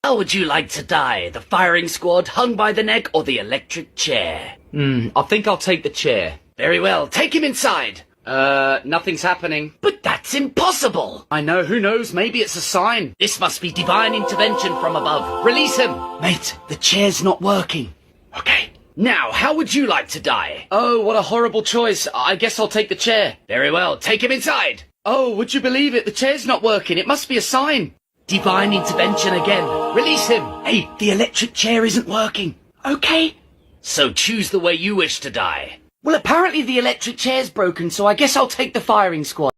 How would you like to die? The firing squad, hung by the neck, or the electric chair? I think I'll take the chair. Very well, take him inside. Nothing's happening. But that's impossible. I know, who knows, maybe it's a sign. This must be divine intervention from above. Release him. Mate, the chair's not working. Okay. Now, how would you like to die? Oh, what a horrible choice. I guess I'll take the chair. Very well, take him inside. Oh, would you believe it? The chair's not working. It must be a sign. Divine intervention again. Release him. Hey, the electric chair isn't working. Okay. So choose the way you wish to die. Well, apparently the electric chair's broken, so I guess I'll take the firing squad.